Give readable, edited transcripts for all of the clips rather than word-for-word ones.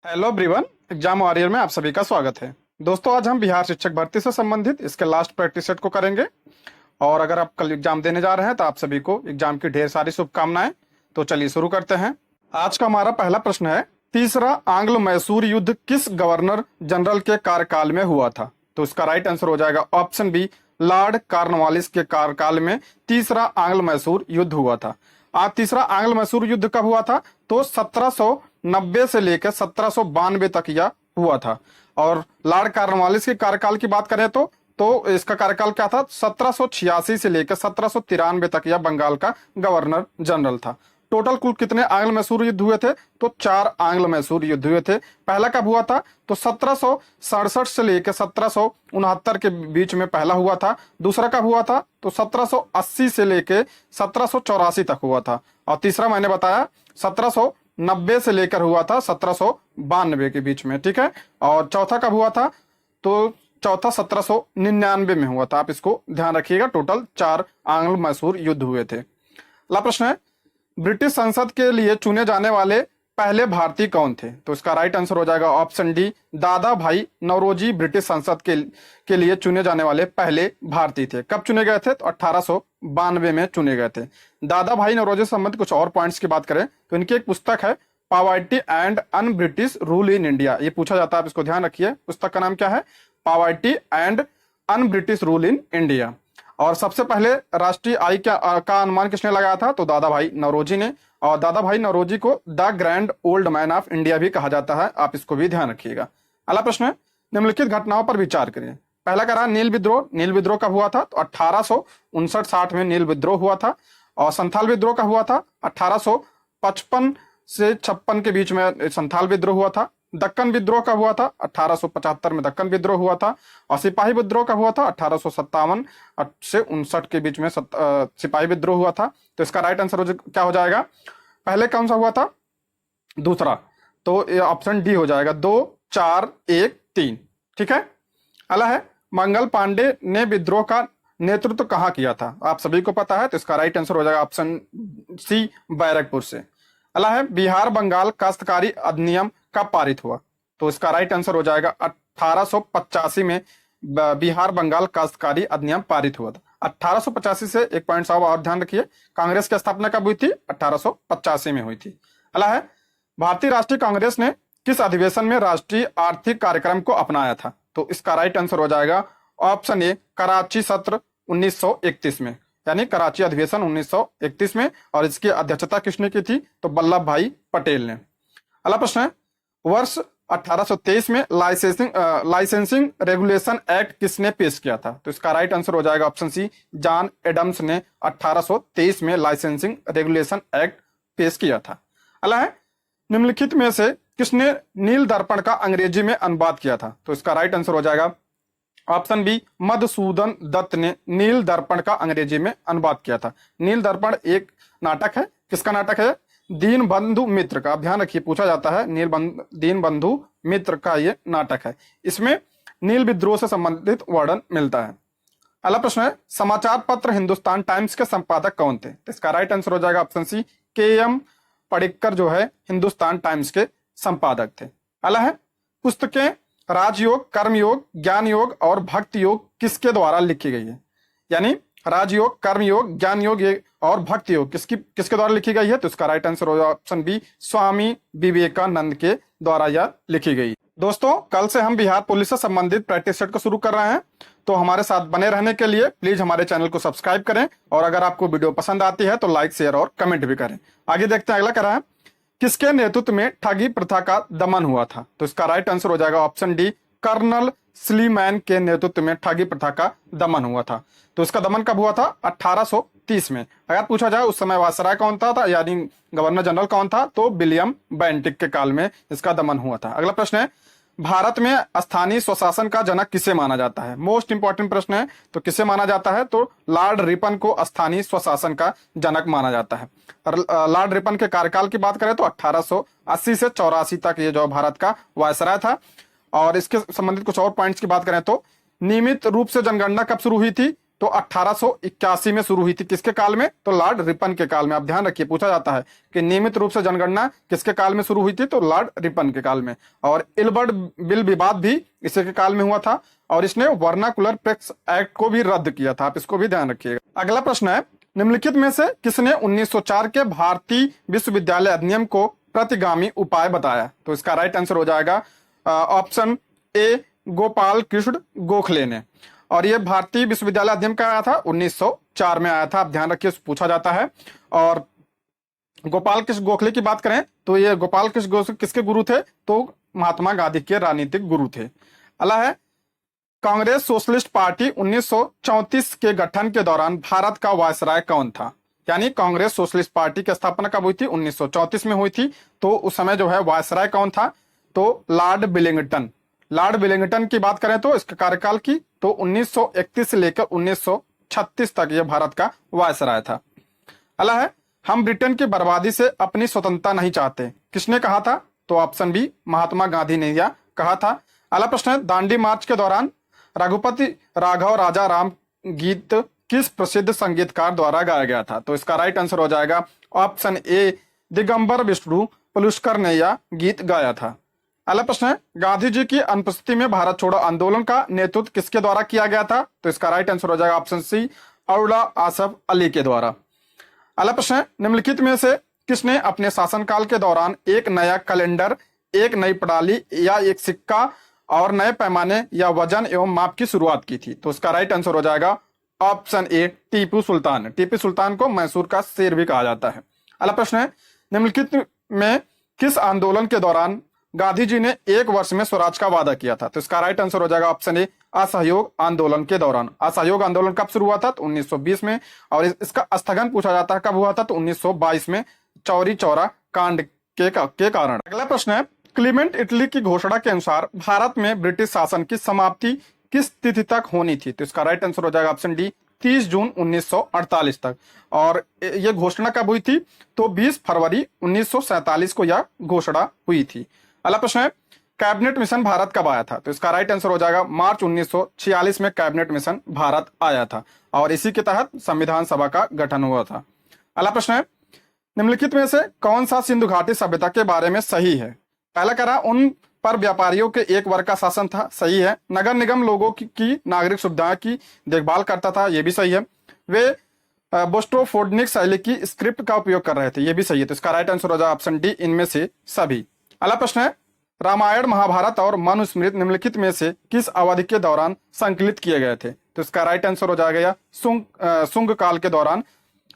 Hello everyone, exam warrior में आप सभी का स्वागत है। दोस्तों, आज हम बिहार शिक्षक भर्ती से संबंधित इसके लास्ट प्रैक्टिस सेट को करेंगे। और अगर आप कल एग्जाम देने जा रहे हैं तो आप सभी को एग्जाम की ढेर सारी शुभकामनाएं। तो चलिए शुरू करते हैं। आज का हमारा पहला प्रश्न है, तीसरा आंग्ल मैसूर युद्ध किस गवर्नर जनरल के कार्यकाल में हुआ था? तो इसका राइट आंसर हो जाएगा ऑप्शन बी, लॉर्ड कॉर्नवालिस के कार्यकाल में तीसरा आंग्ल मैसूर युद्ध हुआ था। तीसरा आंग्ल मैसूर युद्ध कब हुआ था? तो 1790 से लेकर 1792 तक यह हुआ था। और लॉर्ड कॉर्नवालिस के कार्यकाल की बात करें तो इसका कार्यकाल क्या था? 1786 से लेकर 1793 तक यह बंगाल का गवर्नर जनरल था। टोटल कुल कितने आंग्ल मैसूर युद्ध हुए थे? तो 4 आंग्ल मैसूर युद्ध हुए थे। पहला कब हुआ था? तो 1767 से लेकर 1769 के बीच में पहला हुआ था। दूसरा कब हुआ था? तो 1780 से लेकर 1784 तक हुआ था। और तीसरा मैंने बताया 1790 से लेकर हुआ था 1792 के बीच में। ठीक है। और चौथा कब हुआ था? तो चौथा 1799 में हुआ था। आप इसको ध्यान रखिएगा। टोटल 4 आंग्ल मैसूर युद्ध हुए थे। अगला प्रश्न है, ब्रिटिश संसद के लिए चुने जाने वाले पहले भारतीय कौन थे? तो इसका राइट आंसर हो जाएगा ऑप्शन डी, दादा भाई नौरोजी ब्रिटिश संसद के लिए चुने जाने वाले पहले भारतीय थे। कब चुने गए थे? तो 1892 में चुने गए थे। दादा भाई नौरोजी से संबंधित कुछ और पॉइंट्स की बात करें तो इनकी एक पुस्तक है, poverty and un British rule in India. ये पूछा जाता है, आप इसको ध्यान रखिए। पुस्तक का नाम क्या है? Poverty and un British rule in India. और सबसे पहले राष्ट्रीय आय का अनुमान किसने लगाया था? तो दादा भाई नौरोजी ने। और दादा भाई नौरोजी को the grand old man of India भी कहा जाता है। आप इसको भी ध्यान रखिएगा। अगला प्रश्न है, निम्नलिखित घटनाओं पर विचार करिए। पहला कह रहा नील विद्रोह। नील विद्रोह कब हुआ था? तो 1859-60 में नील विद्रोह हुआ था। और संथाल विद्रोह कब हुआ था? 1855 से 56 के बीच में संथाल विद्रोह हुआ था। दक्कन विद्रोह कब हुआ था? 1875 में दक्कन विद्रोह हुआ था। और सिपाही विद्रोह कब हुआ था? 1857 से 59 के बीच में सिपाही विद्रोह हुआ था। तो इसका राइट आंसर क्या हो जाएगा? पहले कौन सा हुआ था? दूसरा। तो ये ऑप्शन डी हो जाएगा, 2, 4, 1, 3। ठीक है। अगला है, मंगल पांडे ने विद्रोह का नेतृत्व कहाँ किया था? आप सभी को पता है। तो इसका राइट आंसर हो जाएगा ऑप्शन सी, बैरकपुर से। अगला है, बिहार बंगाल काश्तकारी अधिनियम कब पारित हुआ? तो इसका राइट आंसर हो जाएगा 1885 में बिहार बंगाल काश्तकारी अधिनियम पारित हुआ था। 1885 से एक पॉइंट साहब और ध्यान रखिए, कांग्रेस की स्थापना कब हुई थी? 1885 में हुई थी। अगला है, भारतीय राष्ट्रीय कांग्रेस ने किस अधिवेशन में राष्ट्रीय आर्थिक कार्यक्रम को अपनाया था? तो इसका राइट आंसर हो जाएगा ऑप्शन ए, कराची सत्र 1931 में, यानी कराची अधिवेशन 1931 में। और इसकी अध्यक्षता किसने की थी? तो वल्लभ भाई पटेल ने। अगला प्रश्न है, वर्ष 1823 में लाइसेंसिंग रेगुलेशन एक्ट किसने पेश किया था? तो इसका राइट आंसर हो जाएगा ऑप्शन सी, जॉन एडम्स ने 1823 में लाइसेंसिंग रेगुलेशन एक्ट पेश किया था। अगला है, निम्नलिखित में से किसने नील दर्पण का अंग्रेजी में अनुवाद किया था? तो इसका राइट आंसर हो जाएगा ऑप्शन बी, मधुसूदन दत्त ने नील दर्पण का अंग्रेजी में अनुवाद किया था। नील दर्पण एक नाटक है। किसका नाटक है? दीन बंधु मित्र का। ध्यान रखिए, पूछा जाता है। दीन बंधु मित्र का ये नाटक है। इसमें नील विद्रोह से संबंधित वर्णन मिलता है। अगला प्रश्न है, समाचार पत्र हिंदुस्तान टाइम्स के संपादक कौन थे? इसका राइट आंसर हो जाएगा ऑप्शन सी, के.एम. पडिक्कर जो है हिंदुस्तान टाइम्स के संपादक थे। अगला है, पुस्तकें राजयोग, कर्मयोग, ज्ञान योग और भक्ति योग किसके द्वारा लिखी गई है? यानी राजयोग, कर्मयोग, ज्ञान योग और भक्ति योग किसके द्वारा लिखी गई है? तो इसका राइट आंसर होगा ऑप्शन बी, स्वामी विवेकानंद के द्वारा यह लिखी गई। दोस्तों, कल से हम बिहार पुलिस से संबंधित प्रैक्टिस सेट को शुरू कर रहे हैं। तो हमारे साथ बने रहने के लिए प्लीज हमारे चैनल को सब्सक्राइब करें। और अगर आपको वीडियो पसंद आती है तो लाइक, शेयर और कमेंट भी करें। आगे देखते हैं। अगला कह रहा है, किसके नेतृत्व में ठगी प्रथा का दमन हुआ था? तो इसका राइट आंसर हो जाएगा ऑप्शन डी, कर्नल स्लीमैन के नेतृत्व में ठगी प्रथा का दमन हुआ था। तो इसका दमन कब हुआ था? 1830 में। अगर पूछा जाए उस समय वायसराय कौन था यानी गवर्नर जनरल कौन था? तो विलियम बेंटिक के काल में इसका दमन हुआ था। अगला प्रश्न है, भारत में स्थानीय स्वशासन का जनक किसे माना जाता है? मोस्ट इंपॉर्टेंट प्रश्न है। तो किसे माना जाता है? तो लॉर्ड रिपन को स्थानीय स्वशासन का जनक माना जाता है। लॉर्ड रिपन के कार्यकाल की बात करें तो 1880 से 84 तक ये जो भारत का वायसराय था। और इसके संबंधित कुछ और पॉइंट्स की बात करें तो नियमित रूप से जनगणना कब शुरू हुई थी? तो 1881 में शुरू हुई थी। किसके काल में? तो लॉर्ड रिपन के काल में। आप ध्यान रखिए, पूछा जाता है कि नियमित रूप से जनगणना किसके काल में शुरू हुई थी? तो लॉर्ड रिपन के काल में। और इलबर्ट बिल विवाद भी इसी के काल में हुआ था, और इसने वर्नाकुलर प्रेस एक्ट को भी रद्द किया था। आप इसको भी ध्यान रखिएगा। अगला प्रश्न है, निम्नलिखित में से किसने 1904 के भारतीय विश्वविद्यालय अधिनियम को प्रतिगामी उपाय बताया? तो इसका राइट आंसर हो जाएगा ऑप्शन ए, गोपाल कृष्ण गोखले ने। और ये भारतीय विश्वविद्यालय अधिनियम का आया था 1904 में आया था। आप ध्यान रखिए, पूछा जाता है। और गोपाल कृष्ण गोखले की बात करें तो ये गोपाल कृष्ण गोखले किसके गुरु थे? तो महात्मा गांधी के राजनीतिक गुरु थे। अगला है, कांग्रेस सोशलिस्ट पार्टी 1934 के गठन के दौरान भारत का वायसराय कौन था? यानी कांग्रेस सोशलिस्ट पार्टी की स्थापना कब हुई थी? 1934 में हुई थी। तो उस समय जो है वायसराय कौन था? तो लॉर्ड विलिंगटन। लॉर्ड विलिंगटन की बात करें तो इसके कार्यकाल की तो 1931 से लेकर 1936 तक यह भारत का वायसराय था। अगला है, हम ब्रिटेन की बर्बादी से अपनी स्वतंत्रता नहीं चाहते, किसने कहा था? तो ऑप्शन बी, महात्मा गांधी ने यह कहा था। अगला प्रश्न है, दांडी मार्च के दौरान रघुपति राघव राजा राम गीत किस प्रसिद्ध संगीतकार द्वारा गाया गया था? तो इसका राइट आंसर हो जाएगा ऑप्शन ए, दिगंबर विष्णु पुलुस्कर ने यह गीत गाया था। अगला प्रश्न है, गांधी जी की अनुपस्थिति में भारत छोड़ो आंदोलन का नेतृत्व किसके द्वारा किया गया था? तो इसका राइट आंसर हो जाएगा ऑप्शन सी, अरुणा आसफ अली के द्वारा। अगला प्रश्न है, निम्नलिखित में से किसने अपने शासनकाल के दौरान एक नया कैलेंडर, एक नई प्रणाली या एक सिक्का और नए पैमाने या वजन एवं माप की शुरुआत की थी? तो इसका राइट आंसर हो जाएगा ऑप्शन ए, टीपू सुल्तान। टीपू सुल्तान को मैसूर का शेर भी कहा जाता है। अगला प्रश्न है, निम्नलिखित में किस आंदोलन के दौरान गांधी जी ने एक वर्ष में स्वराज का वादा किया था? तो इसका राइट आंसर हो जाएगा ऑप्शन ए, असहयोग आंदोलन के दौरान। असहयोग आंदोलन कब शुरू हुआ था? तो 1920 में। और इसका स्थगन पूछा जाता है कब हुआ था? तो 1922 में, चौरी चौरा कांड के कारण। अगला प्रश्न है, क्लीमेंट इटली की घोषणा के अनुसार भारत में ब्रिटिश शासन की समाप्ति किस तिथि तक होनी थी? तो इसका राइट आंसर हो जाएगा ऑप्शन डी, 30 जून 1948 तक। और यह घोषणा कब हुई थी? तो 20 फरवरी 1947 को यह घोषणा हुई थी। अगला प्रश्न है, कैबिनेट मिशन भारत कब आया था? तो इसका राइट आंसर हो जाएगा मार्च 1946 में कैबिनेट मिशन भारत आया था, और इसी के तहत संविधान सभा का गठन हुआ था। अगला प्रश्न है, निम्नलिखित में से कौन सा सिंधु घाटी सभ्यता के बारे में सही है? पहला कह रहा उन पर व्यापारियों के एक वर्ग का शासन था, सही है। नगर निगम लोगों की नागरिक सुविधाओं की देखभाल करता था, यह भी सही है। वे बोस्टोफोर्डनिक शैली की स्क्रिप्ट का उपयोग कर रहे थे, यह भी सही है। तो इसका राइट आंसर हो जाएगा ऑप्शन डी, इनमें से सभी। अगला प्रश्न है, रामायण, महाभारत और मनुस्मृति निम्नलिखित में से किस अवधि के दौरान संकलित किए गए थे? तो इसका राइट आंसर हो जाएगा शुंग काल के दौरान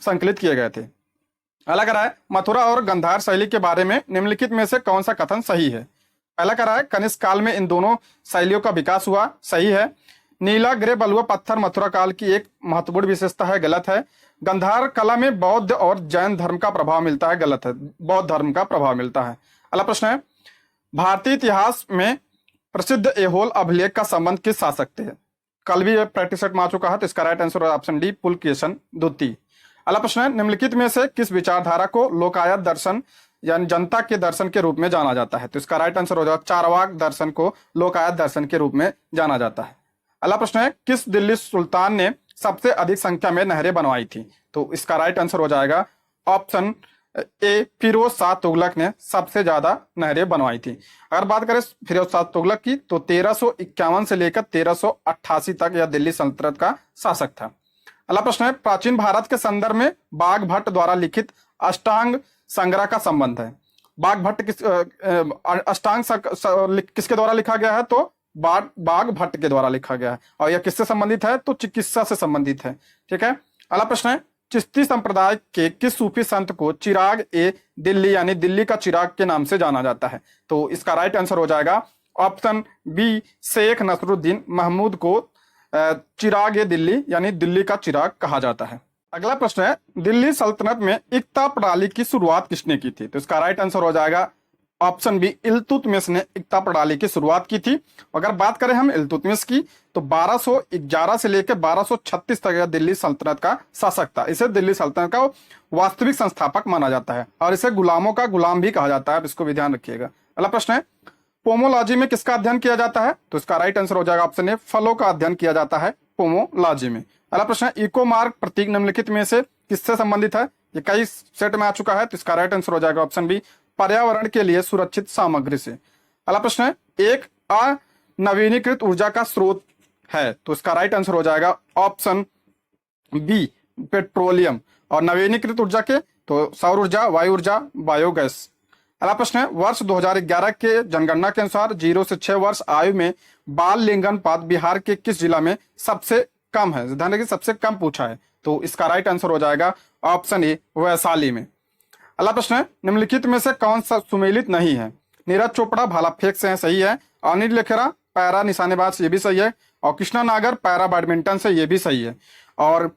संकलित किए गए थे। अगला कह रहा है, मथुरा और गंधार शैली के बारे में निम्नलिखित में से कौन सा कथन सही है? पहला कह रहा है, कनिष्क काल में इन दोनों शैलियों का विकास हुआ, सही है। नीला ग्रे बलुआ पत्थर मथुरा काल की एक महत्वपूर्ण विशेषता है, गलत है। गंधार कला में बौद्ध और जैन धर्म का प्रभाव मिलता है, गलत है, बौद्ध धर्म का प्रभाव मिलता है। अगला प्रश्न है, भारतीय इतिहास में प्रसिद्ध एहोल अभिलेख का संबंध किस शासक से है? कल भी प्रैक्टिस सेट में आ चुका है, तो इसका right answer option D, Pulakeshin द्वितीय। अगला प्रश्न है, निम्नलिखित में से किस विचारधारा को लोकायत दर्शन यानी जनता के दर्शन के रूप में जाना जाता है? तो इसका राइट आंसर हो जाएगा चारवाक दर्शन को लोकायत दर्शन के रूप में जाना जाता है। अगला प्रश्न है, किस दिल्ली सुल्तान ने सबसे अधिक संख्या में नहरें बनवाई थी? तो इसका राइट आंसर हो जाएगा ऑप्शन ए, फिरोज शाह तुगलक ने सबसे ज्यादा नहरें बनवाई थी। अगर बात करें फिरोज शाह तुगलक की तो 1351 से लेकर 1388 तक यह दिल्ली सल्तनत का शासक था। अगला प्रश्न है, प्राचीन भारत के संदर्भ में बाघ भट्ट द्वारा लिखित अष्टांग संग्रह का संबंध है। बाघ भट्ट अष्टांग किसके द्वारा लिखा गया है? तो बाघ भट्ट के द्वारा लिखा गया है। और यह किससे संबंधित है? तो चिकित्सा से संबंधित है, ठीक है। अगला प्रश्न है, चिश्ती संप्रदाय के किस सूफी संत को चिराग ए दिल्ली यानी दिल्ली का चिराग के नाम से जाना जाता है? तो इसका राइट आंसर हो जाएगा ऑप्शन बी, शेख नसरुद्दीन महमूद को चिराग ए दिल्ली यानी दिल्ली का चिराग कहा जाता है। अगला प्रश्न है, दिल्ली सल्तनत में इक्ता प्रणाली की शुरुआत किसने की थी? तो इसका राइट आंसर हो जाएगा ऑप्शन बी, इल्तुतमिश ने इक्ता प्रणाली की शुरुआत की थी। अगर बात करें हम इल्तुतमिश की तो 1211 से लेकर 1236 तक दिल्ली सल्तनत का शासक था। इसे दिल्ली सल्तनत का वास्तविक संस्थापक माना जाता है और इसे गुलामों का गुलाम भी कहा जाता है, इसको भी ध्यान रखिएगा। अगला प्रश्न है, पोमोलॉजी में किसका अध्ययन किया जाता है? तो इसका राइट आंसर हो जाएगा ऑप्शन ए, फलों का अध्ययन किया जाता है पोमोलॉजी में। अगला प्रश्न है इको मार्क प्रतीक निम्नलिखित में से किससे संबंधित है? ये कई सेट में आ चुका है, तो इसका राइट आंसर हो जाएगा ऑप्शन बी, पर्यावरण के लिए सुरक्षित सामग्री से। अगला प्रश्न है एक अनवीनीकृत ऊर्जा का स्रोत है, तो इसका राइट आंसर हो जाएगा ऑप्शन बी, पेट्रोलियम। और नवीनीकृत ऊर्जा के तो सौर ऊर्जा, वायु ऊर्जा, बायोगैस। अगला प्रश्न है वर्ष 2011 के जनगणना के अनुसार 0 से 6 वर्ष आयु में बाल लिंगानुपात बिहार के किस जिला में सबसे कम है? ध्यान रखिए सबसे कम पूछा है, तो इसका राइट आंसर हो जाएगा ऑप्शन ए, वैशाली में। अगला प्रश्न है निम्नलिखित में से कौन सा सुमेलित नहीं है? नीरज चोपड़ा भाला फेंक से है, सही है। अनिल लेखरा पैरा निशानेबाज, ये भी सही है। और कृष्णा नागर पैरा बैडमिंटन से, ये भी सही है। और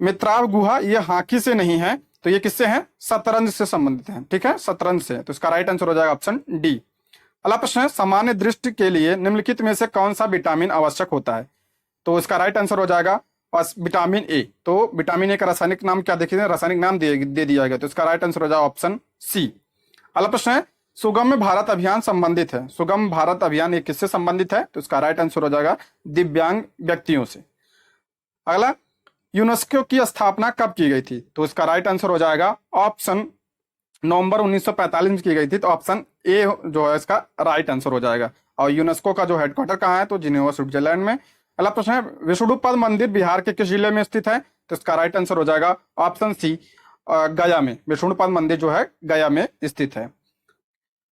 मित्राव गुहा ये हॉकी से नहीं है, तो ये किससे हैं? शतरंज से संबंधित है, ठीक है, शतरंज से। तो इसका राइट आंसर हो जाएगा ऑप्शन डी। अगला प्रश्न है सामान्य दृष्टि के लिए निम्नलिखित में से कौन सा विटामिन आवश्यक होता है? तो इसका राइट आंसर हो जाएगा विटामिन ए। तो विटामिन ए का रासायनिक नाम क्या देखिए, रासायनिक नाम दे दिया गया, तो इसका राइट आंसर हो जाएगा ऑप्शन सी। अगला प्रश्न है सुगम्य भारत अभियान संबंधित है, सुगम भारत अभियान ये किससे संबंधित है? तो इसका राइट आंसर हो जाएगा दिव्यांग व्यक्तियों से। अगला यूनेस्को की स्थापना कब की गई थी? तो इसका राइट आंसर हो जाएगा ऑप्शन नवंबर 1945 में की गई थी, तो ऑप्शन ए जो है इसका राइट आंसर हो जाएगा। और यूनेस्को का जो हेडक्वार्टर कहाँ है? तो जिनेवा स्विट्जरलैंड में। अगला प्रश्न है विष्णुपद मंदिर बिहार के किस जिले में स्थित है? तो इसका राइट आंसर हो जाएगा ऑप्शन सी, गया में। विष्णुपद मंदिर जो है गया में स्थित है।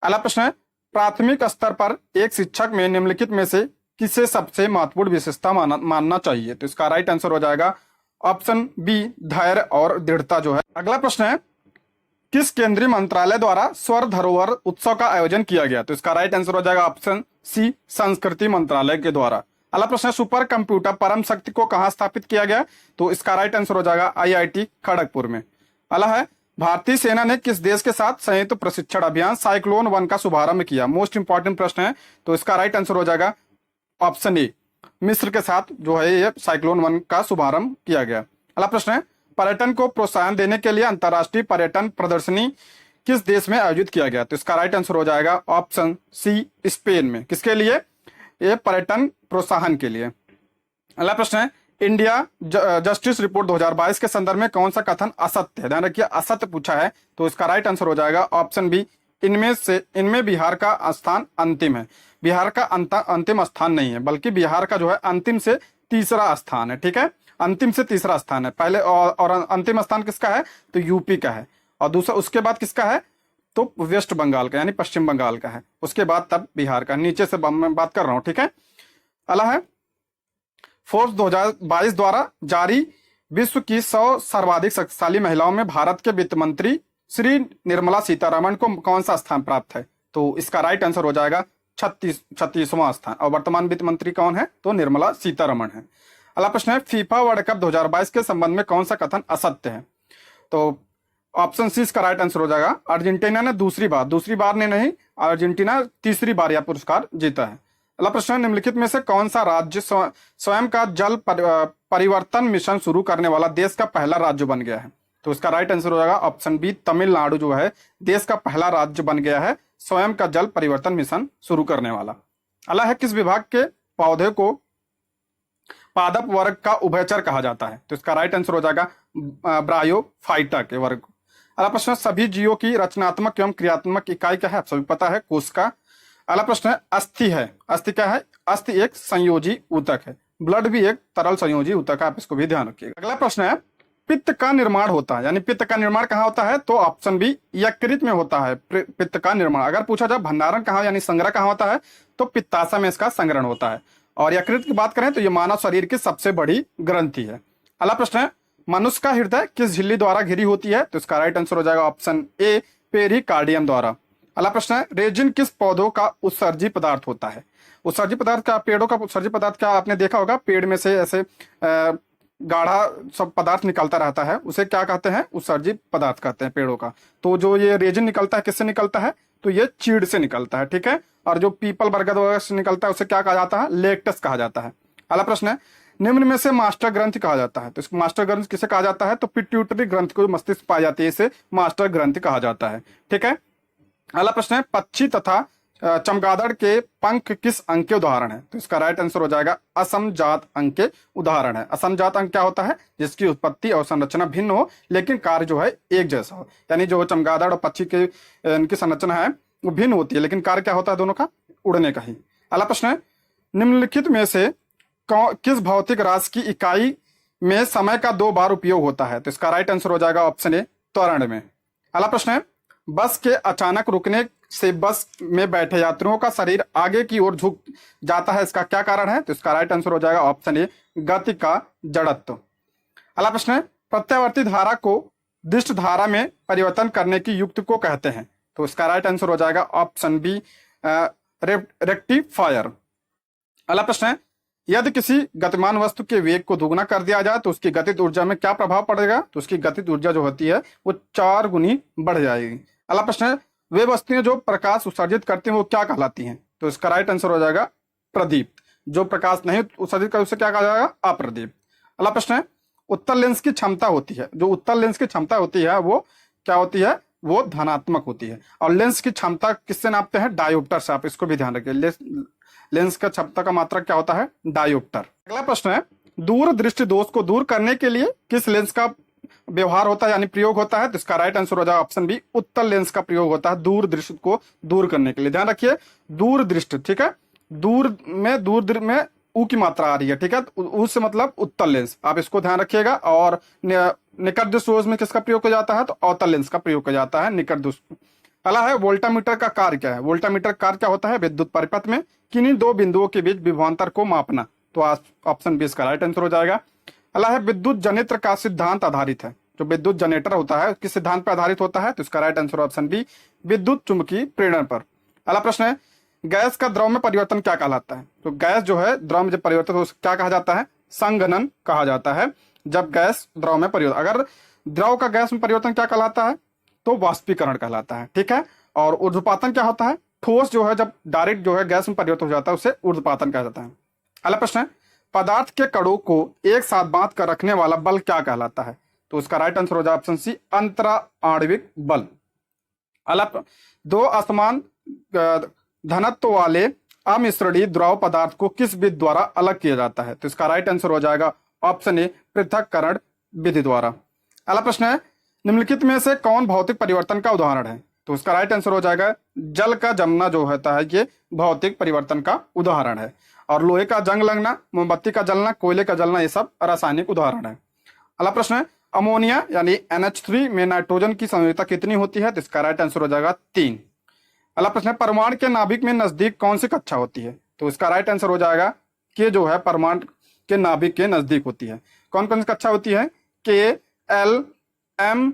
अगला प्रश्न है प्राथमिक स्तर पर एक शिक्षक में निम्नलिखित में से किसे सबसे महत्वपूर्ण विशेषता मानना चाहिए? तो इसका राइट आंसर हो जाएगा ऑप्शन बी, धैर्य और दृढ़ता जो है। अगला प्रश्न है किस केंद्रीय मंत्रालय द्वारा स्वर धरोहर उत्सव का आयोजन किया गया? तो इसका राइट आंसर हो जाएगा ऑप्शन सी, संस्कृति मंत्रालय के द्वारा। अगला प्रश्न है सुपर कंप्यूटर परम शक्ति को कहां स्थापित किया गया? तो इसका राइट आंसर हो जाएगा IIT खड़गपुर में। अगला है भारतीय सेना ने किस देश के साथ संयुक्त प्रशिक्षण अभियान साइक्लोन 1 का शुभारंभ किया? मोस्ट इंपॉर्टेंट प्रश्न है, तो इसका राइट आंसर हो जाएगा ऑप्शन ए, मिस्र के साथ जो है ये साइक्लोन 1 का शुभारंभ किया गया। अगला प्रश्न है पर्यटन को प्रोत्साहन देने के लिए अंतर्राष्ट्रीय पर्यटन प्रदर्शनी किस देश में आयोजित किया गया? तो इसका राइट आंसर हो जाएगा ऑप्शन सी, स्पेन में। किसके लिए? ये पर्यटन प्रोत्साहन के लिए। अगला प्रश्न है इंडिया जस्टिस रिपोर्ट 2022 के संदर्भ में कौन सा कथन असत्य है? ध्यान रखिए असत्य पूछा है, तो इसका राइट आंसर हो जाएगा ऑप्शन बी, इनमें बिहार का स्थान अंतिम है। बिहार का अंतिम स्थान नहीं है, बल्कि बिहार का जो है अंतिम से तीसरा स्थान है, ठीक है, अंतिम से तीसरा स्थान है। पहले और अंतिम स्थान किसका है? तो यूपी का है। और दूसरा उसके बाद किसका है? तो वेस्ट बंगाल का यानी पश्चिम बंगाल का है। उसके बाद तब बिहार का। नीचे से मैं बात कर रहा हूं, ठीक है। अगला है फोर्ब्स 2022 द्वारा जारी विश्व की 100 सर्वाधिक शक्तिशाली महिलाओं में भारत के वित्त मंत्री श्री निर्मला सीतारमण को कौन सा स्थान प्राप्त है? तो इसका राइट आंसर हो जाएगा 36वां स्थान। और वर्तमान वित्त मंत्री कौन है? तो निर्मला सीतारमण है। अगला प्रश्न है फीफा वर्ल्ड कप 2022 के संबंध में कौन सा कथन असत्य है? तो ऑप्शन सी इसका राइट आंसर हो जाएगा अर्जेंटीना ने दूसरी बार ने नहीं, अर्जेंटीना तीसरी बार यह पुरस्कार जीता है। अगला प्रश्न निम्नलिखित में से कौन सा राज्य स्वयं का जल परिवर्तन मिशन शुरू करने वाला देश का पहला राज्य बन गया है? तो इसका राइट आंसर हो जाएगा ऑप्शन बी, तमिलनाडु जो है देश का पहला राज्य बन गया है स्वयं का जल परिवर्तन मिशन शुरू करने वाला। अगला है किस विभाग के पौधे को पादप वर्ग का उभयचर कहा जाता है? तो इसका राइट आंसर हो जाएगा ब्रायोफाइटा के वर्ग। अगला प्रश्न सभी जीवों की रचनात्मक एवं क्रियात्मक इकाई क्या है? आप सभी पता है, कोशिका। अगला प्रश्न है अस्थि है, अस्थि क्या है? अस्थि एक संयोजी ऊतक है। ब्लड भी एक तरल संयोजी ऊतक है, आप इसको भी ध्यान रखिएगा। अगला प्रश्न है पित्त का निर्माण होता है, यानी पित्त का निर्माण कहाँ होता है? तो ऑप्शन बी, यकृत में होता है पित्त का निर्माण। अगर पूछा जाए भंडारण कहाँ यानी संग्रह कहाँ होता है, तो पित्ताशय में इसका संग्रहण होता है। और यकृत की बात करें तो ये मानव शरीर की सबसे बड़ी ग्रंथि है। अगला प्रश्न है मनुष्य का हृदय किस झिल्ली द्वारा घिरी होती है? तो इसका राइट आंसर हो जाएगा ऑप्शन ए, पेरिकार्डियम द्वारा। अगला प्रश्न है रेजिन किस पौधों का उत्सर्जी पदार्थ होता है? उत्सर्जी पदार्थ क्या? पेड़ों का उत्सर्जी पदार्थ क्या आपने देखा होगा, पेड़ में से ऐसे गाढ़ा सब पदार्थ निकलता रहता है, उसे क्या कहते हैं? उत्सर्जी पदार्थ कहते हैं पेड़ों का। तो जो ये रेजिन निकलता है किससे निकलता है? तो ये चीड़ से निकलता है, ठीक है। और जो पीपल बरगद वगैरह से निकलता है उसे क्या कहा जाता है? लेक्टस कहा जाता है। अगला प्रश्न है निम्न में से मास्टर ग्रंथि कहा जाता है? तो इस मास्टर ग्रंथि किसे कहा जाता है? तो पिट्यूटरी ग्रंथि को मस्तिष्क पाई जाती है, इसे मास्टर ग्रंथि कहा जाता है, ठीक है। अगला प्रश्न है पक्षी तथा चमगादड़ के पंख किस अंग के उदाहरण है? तो इसका राइट आंसर हो जाएगा असमजात अंग के उदाहरण है। असमजात अंग क्या होता है? जिसकी उत्पत्ति और संरचना भिन्न हो लेकिन कार्य जो है एक जैसा हो। यानी जो चमगादड़ और पक्षी के इनकी संरचना है वो भिन्न होती है लेकिन कार्य क्या होता है दोनों का? उड़ने का ही। अगला प्रश्न है, निम्नलिखित में से किस भौतिक राशि की इकाई में समय का 2 बार उपयोग होता है? तो इसका राइट आंसर हो जाएगा ऑप्शन ए त्वरण में। अगला प्रश्न है, बस के अचानक रुकने से बस में बैठे यात्रियों का शरीर आगे की ओर झुक जाता है, इसका क्या कारण है? तो इसका राइट आंसर हो जाएगा ऑप्शन ए गति का जड़त्व। अगला प्रश्न है, प्रत्यावर्ती धारा को दिष्ट धारा में परिवर्तन करने की युक्ति को कहते हैं? तो इसका राइट आंसर हो जाएगा ऑप्शन बी रेक्टिफायर। अगला प्रश्न है, यदि किसी गतिमान वस्तु के वेग को दोगुना कर दिया जाए तो उसकी गतिज ऊर्जा में क्या प्रभाव पड़ेगा? तो उसकी गतिज ऊर्जा जो होती है वो 4 गुनी बढ़ जाएगी। अगला प्रश्न है, वे वस्तुएं जो प्रकाश उत्सर्जित करती हैं वो क्या कहलाती हैं? तो इसका राइट आंसर हो जाएगा प्रदीप। जो प्रकाश नहीं उत्सर्जित कर उसे क्या कहा जाएगा? अप्रदीप। अगला प्रश्न है, उत्तल लेंस की क्षमता होती है, जो उत्तल लेंस की क्षमता होती है वो क्या होती है? वो धनात्मक होती है। और लेंस की क्षमता किससे नापते हैं? डायोप्टर से। आप इसको भी ध्यान रखिए, लेंस का क्षमता का मात्रक क्या होता है? डायोप्टर। अगला प्रश्न है, दूर दृष्टि दोष को दूर करने के लिए किस लेंस का व्यवहार होता है यानी प्रयोग होता है? तो इसका राइट आंसर हो जाएगा ऑप्शन बी उत्तल लेंस का प्रयोग होता है दूर दृष्टि को दूर करने के लिए। ध्यान रखिए दूर दृष्टि, ठीक है, दूर में ऊ की मात्रा आ रही है, ठीक है, ऊ से मतलब उत्तल लेंस, आप इसको ध्यान रखिएगा। और निकट दृष्टि में किसका प्रयोग किया जाता है? तो अवतल लेंस का प्रयोग किया जाता है निकट दृष्टि। अगला है, वोल्टामीटर का कार्य क्या है? वोल्टामीटर कार्य क्या होता है? विद्युत परिपथ में किन्हीं 2 बिंदुओं के बीच विभवांतर को मापना। तो ऑप्शन बी इसका राइट आंसर हो जाएगा। अगला है, विद्युत जनरेटर का सिद्धांत आधारित है, जो विद्युत जनरेटर होता है किस सिद्धांत पर आधारित होता है? तो इसका राइट आंसर ऑप्शन बी विद्युत चुंबकीय प्रेरण पर। अगला प्रश्न है, गैस का द्रव में परिवर्तन क्या कहलाता है? तो गैस जो है द्रव में जब परिवर्तन हो क्या कहा जाता है? संघनन कहा जाता है। जब गैस द्रव में परिवर्तन, अगर द्रव का गैस में परिवर्तन क्या कहलाता है? तो वाष्पीकरण कहलाता है, ठीक है। और ऊर्ध्वपातन क्या होता है? ठोस जो है जब डायरेक्ट जो है गैस में परिवर्तन हो जाता है उसे ऊर्ध्वपातन कहा जाता है। अगला प्रश्न है, पदार्थ के कणों को एक साथ बांध कर रखने वाला बल क्या कहलाता है? तो उसका राइट आंसर हो जाए ऑप्शन सी अंतरा आणविक बल। अगला, 2 असमान घनत्व वाले अमिश्रणीय द्रव पदार्थ को किस विधि द्वारा अलग किया जाता है? तो इसका राइट आंसर हो जाएगा ऑप्शन ए पृथक्करण विधि द्वारा। अगला प्रश्न है, निम्नलिखित में से कौन भौतिक परिवर्तन का उदाहरण है? तो उसका राइट आंसर हो जाएगा जल का जमना जो होता है ये भौतिक परिवर्तन का उदाहरण है। और लोहे का जंग लगना, मोमबत्ती का जलना, कोयले का जलना, ये सब रासायनिक उदाहरण है। अगला प्रश्न है, अमोनिया यानी NH3 में नाइट्रोजन की सांद्रता कितनी होती है? तो इसका राइट आंसर हो जाएगा 3। अगला प्रश्न है, परमाणु के नाभिक में नजदीक कौन सी कक्षा होती है? तो इसका राइट आंसर हो जाएगा कि जो है परमाणु के नाभिक के नजदीक होती है। कौन कौन सी कक्षा होती है? K, L, M,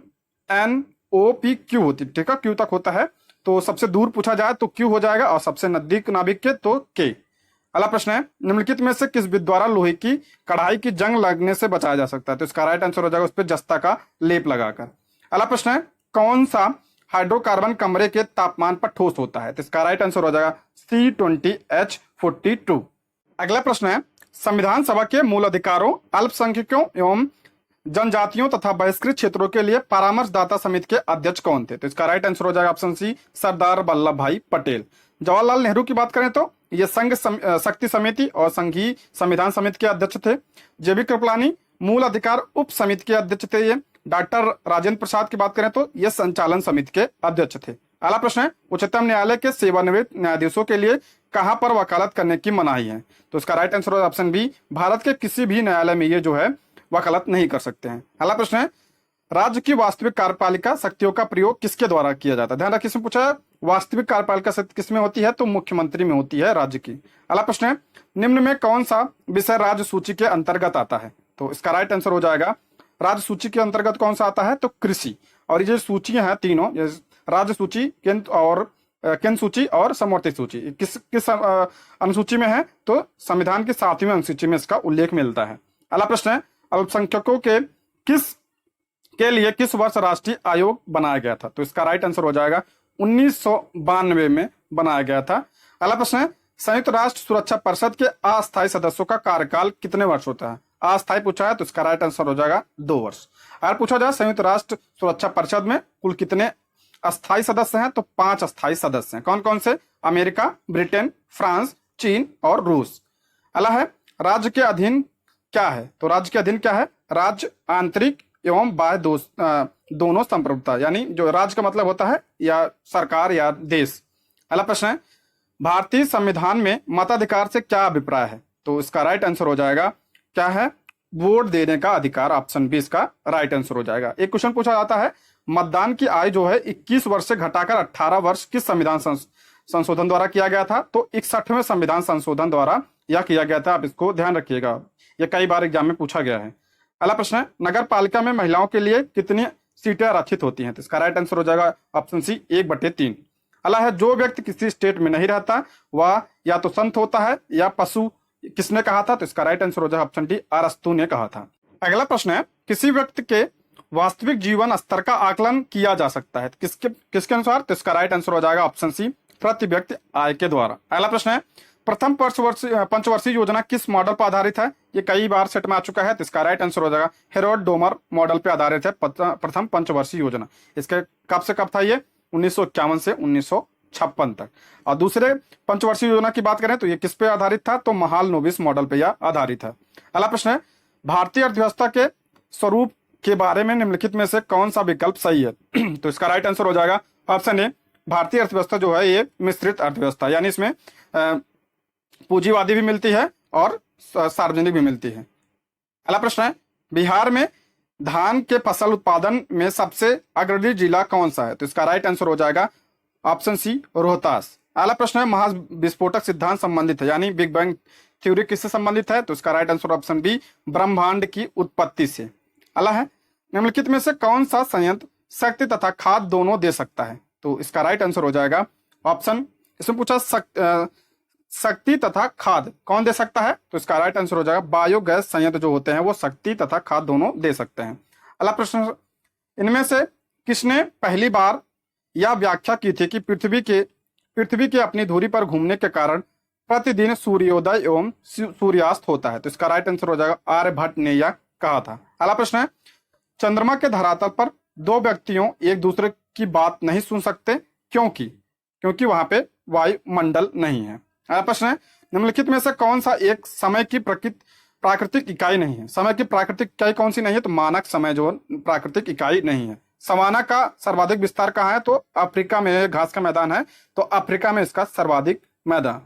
N, O, P, Q होती है, ठीक है, Q तक होता है। तो सबसे दूर पूछा जाए तो Q हो जाएगा और सबसे नजदीक नाभिक के तो K। अगला प्रश्न है, निम्नलिखित में से किस विधि द्वारा लोहे की कढ़ाई की जंग लगने से बचाया जा सकता है? तो इसका राइट आंसर हो जाएगा उस पर जस्ता का लेप लगाकर। अगला प्रश्न है, कौन सा हाइड्रोकार्बन कमरे के तापमान पर ठोस होता है? तो इसका राइट आंसर हो जाएगा C20H42। अगला प्रश्न है, संविधान सभा के मूल अधिकारों, अल्पसंख्यकों एवं जनजातियों तथा बहिष्कृत क्षेत्रों के लिए परामर्शदाता समिति के अध्यक्ष कौन थे? तो इसका राइट आंसर हो जाएगा ऑप्शन सी सरदार वल्लभ भाई पटेल। जवाहरलाल नेहरू की बात करें तो ये संघ शक्ति समिति और संघीय संविधान समिति के अध्यक्ष थे। जेबी कृपलानी मूल अधिकार उप समिति के अध्यक्ष थे। ये डॉक्टर राजेंद्र प्रसाद की बात करें तो ये संचालन समिति के अध्यक्ष थे। अगला प्रश्न है, उच्चतम न्यायालय के सेवानिवृत्त न्यायाधीशों के लिए कहां पर वकालत करने की मनाही है? तो इसका right answer option B Bharat के किसी भी न्यायालय में ये जो है वकालत नहीं कर सकते हैं। अगला प्रश्न है, राज्य की वास्तविक कार्यपालिका शक्तियों का प्रयोग किसके द्वारा किया जाता है? ध्यान रखिए, इसमें पूछा है वास्तविक कार्यपालिका शक्ति किसमें होती है? तो मुख्यमंत्री में होती है राज्य की। अगला प्रश्न है, निम्न में कौन सा विषय राज्य सूची के अंतर्गत आता है? तो इसका राइट आंसर हो जाएगा राज्य सूची के अंतर्गत कौन सा आता है? तो कृषि। और ये जो सूचियां हैं तीनों, राज्य सूची, केंद्र सूची और समवर्ती सूची, किस अनुसूची में है? तो संविधान की 7वीं अनुसूची में इसका उल्लेख मिलता है। अगला प्रश्न है, अल्पसंख्यकों के लिए किस वर्ष राष्ट्रीय आयोग बनाया गया था? तो इसका राइट आंसर हो जाएगा 1992 में बनाया गया था। अगला प्रश्न है, संयुक्त राष्ट्र सुरक्षा परिषद के अस्थायी सदस्यों का कार्यकाल कितने वर्ष होता है? अस्थायी पूछा है तो इसका राइट आंसर हो जाएगा 2 वर्ष। अगर पूछा जाए संयुक्त राष्ट्र सुरक्षा परिषद में कुल कितने अस्थायी सदस्य हैं तो 5 अस्थायी सदस्य हैं। कौन कौन से? अमेरिका, ब्रिटेन, फ्रांस, चीन और रूस। अगला है राज्य के अधीन क्या है? तो राज्य के अधीन क्या है? राज्य आंतरिक एवं बाह्य दोनों संप्रभुता, यानी जो राज्य का मतलब होता है या सरकार या देश। अगला प्रश्न है भारतीय संविधान में मताधिकार से क्या अभिप्राय है? तो इसका राइट आंसर हो जाएगा क्या है? वोट देने का अधिकार। ऑप्शन बी इसका राइट आंसर हो जाएगा। एक क्वेश्चन पूछा जाता है मतदान की आयु जो है 21 वर्ष से घटाकर 18 वर्ष किस संविधान संशोधन द्वारा किया गया था? तो 61वें संविधान संशोधन द्वारा यह किया गया था। आप इसको ध्यान रखिएगा, यह कई बार एग्जाम में पूछा गया है। अगला प्रश्न है नगर पालिका में महिलाओं के लिए कितनी सीटें आरक्षित होती हैं? तो इसका राइट आंसर हो जाएगा ऑप्शन सी 1/3। अगला है जो व्यक्ति किसी स्टेट में नहीं रहता वह या तो संत होता है या पशु, किसने कहा था? तो इसका राइट आंसर हो जाएगा ऑप्शन डी अरस्तु ने कहा था। अगला प्रश्न है किसी व्यक्ति के वास्तविक जीवन स्तर का आकलन किया जा सकता है किसके अनुसार? तो इसका राइट आंसर हो जाएगा ऑप्शन सी प्रति व्यक्ति आय के द्वारा। अगला प्रश्न है प्रथम पंचवर्षीय योजना किस मॉडल पर आधारित है? ये कई बार सेट में आ चुका है, तो इसका राइट आंसर हो जाएगा हेरोल्ड डोमर मॉडल पर आधारित है प्रथम पंचवर्षीय योजना। इसके कब से कब था? ये 1951 से 1956 तक। और दूसरे पंचवर्षीय योजना की बात करें तो ये किस पे आधारित था? तो महालनोबिस मॉडल पे यह आधारित है। अगला प्रश्न है भारतीय अर्थव्यवस्था के स्वरूप के बारे में निम्नलिखित में से कौन सा विकल्प सही है? तो इसका राइट आंसर हो जाएगा ऑप्शन ए भारतीय अर्थव्यवस्था जो है ये मिश्रित अर्थव्यवस्था, यानी इसमें पूंजीवादी भी मिलती है और सार्वजनिक भी मिलती है। अगला प्रश्न है बिहार में धान के फसल उत्पादन में सबसे अग्रणी जिला कौन सा है? तो इसका राइट आंसर हो जाएगा ऑप्शन सी रोहतास। अगला प्रश्न है महाविस्फोटक सिद्धांत संबंधित है, यानी बिग बैंग थ्योरी किससे संबंधित है? तो इसका राइट आंसर ऑप्शन बी ब्रह्मांड की उत्पत्ति से। अगला है निम्नलिखित में से कौन सा संयंत्र शक्ति तथा खाद दोनों दे सकता है? तो इसका राइट आंसर हो जाएगा ऑप्शन, इसमें पूछा शक्ति तथा खाद कौन दे सकता है? तो इसका राइट आंसर हो जाएगा बायोगैस संयंत्र जो होते हैं वो शक्ति तथा खाद दोनों दे सकते हैं। अगला प्रश्न इनमें से किसने पहली बार यह व्याख्या की थी कि पृथ्वी के अपनी धुरी पर घूमने के कारण प्रतिदिन सूर्योदय एवं सूर्यास्त होता है? तो इसका राइट आंसर हो जाएगा आर्यभट्ट ने यह कहा था। अगला प्रश्न है चंद्रमा के धरातल पर दो व्यक्तियों एक दूसरे की बात नहीं सुन सकते क्योंकि वहां पे वायुमंडल नहीं है। अगला प्रश्न है निम्नलिखित में से कौन सा एक समय की प्राकृतिक इकाई नहीं है? समय की प्राकृतिक इकाई कौन सी नहीं है? तो मानक समय जो प्राकृतिक इकाई नहीं है। सवाना का सर्वाधिक विस्तार कहाँ है? तो अफ्रीका में घास का मैदान है, तो अफ्रीका में इसका सर्वाधिक मैदान।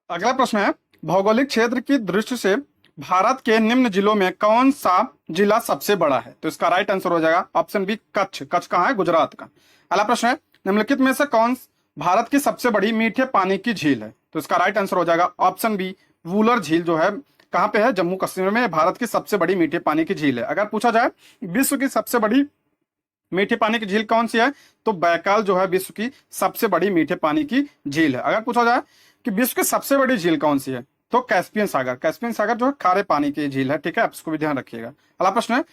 अगला प्रश्न है भौगोलिक क्षेत्र की दृष्टि से भारत के निम्न जिलों में कौन सा जिला सबसे बड़ा है? तो इसका राइट आंसर हो जाएगा ऑप्शन बी कच्छ। कच्छ कहाँ है? गुजरात का। अगला प्रश्न है निम्नलिखित में से कौन भारत की सबसे बड़ी मीठे पानी की झील है? तो इसका राइट आंसर हो जाएगा ऑप्शन बी वूलर झील जो है कहाँ पे है? जम्मू कश्मीर में भारत की सबसे बड़ी मीठे पानी की झील है। अगर पूछा जाए विश्व की सबसे बड़ी मीठे पानी की झील कौन सी है? तो बैकाल जो है विश्व की सबसे बड़ी मीठे पानी की झील है। अगर पूछा जाए कि विश्व की सबसे बड़ी झील कौन सी है? तो कैस्पियन सागर जो है खारे पानी की झील है। ठीक है, आप इसको भी ध्यान रखिएगा। अगला प्रश्न है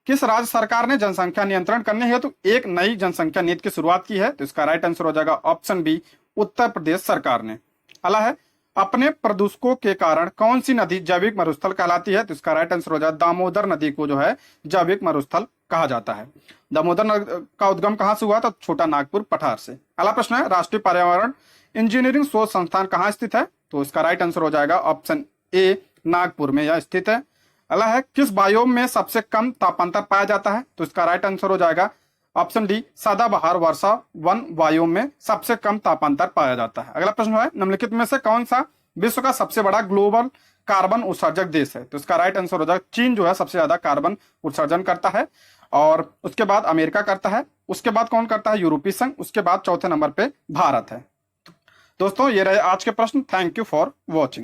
किस राज्य सरकार ने जनसंख्या नियंत्रण करने हेतु एक नई जनसंख्या नीति की शुरुआत की है? तो इसका राइट आंसर हो जाएगा ऑप्शन बी उत्तर प्रदेश सरकार ने। अगला है अपने प्रदूषकों के कारण कौन सी नदी जैविक मरुस्थल कहलाती है? तो इसका राइट आंसर हो जाएगा दामोदर नदी को जो है जैविक मरुस्थल कहा जाता है। दामोदर नदी का उद्गम कहां से हुआ? तो छोटा नागपुर पठार से। अगला प्रश्न है राष्ट्रीय पर्यावरण इंजीनियरिंग शोध संस्थान कहाँ स्थित है? तो इसका राइट आंसर हो जाएगा ऑप्शन ए नागपुर में यह स्थित है। अगला है किस बायोम में सबसे कम तापांतर पाया जाता है? तो इसका राइट आंसर हो जाएगा ऑप्शन डी सदाबहार वर्षा वन बायोम में सबसे कम तापांतर पाया जाता है। अगला प्रश्न है निम्नलिखित में से कौन सा विश्व का सबसे बड़ा ग्लोबल कार्बन उत्सर्जक देश है? तो इसका राइट आंसर हो जाएगा चीन जो है सबसे ज्यादा कार्बन उत्सर्जन करता है, और उसके बाद अमेरिका करता है, उसके बाद कौन करता है? यूरोपीय संघ, उसके बाद चौथे नंबर पे भारत है। दोस्तों ये रहे आज के प्रश्न। Thank you for watching.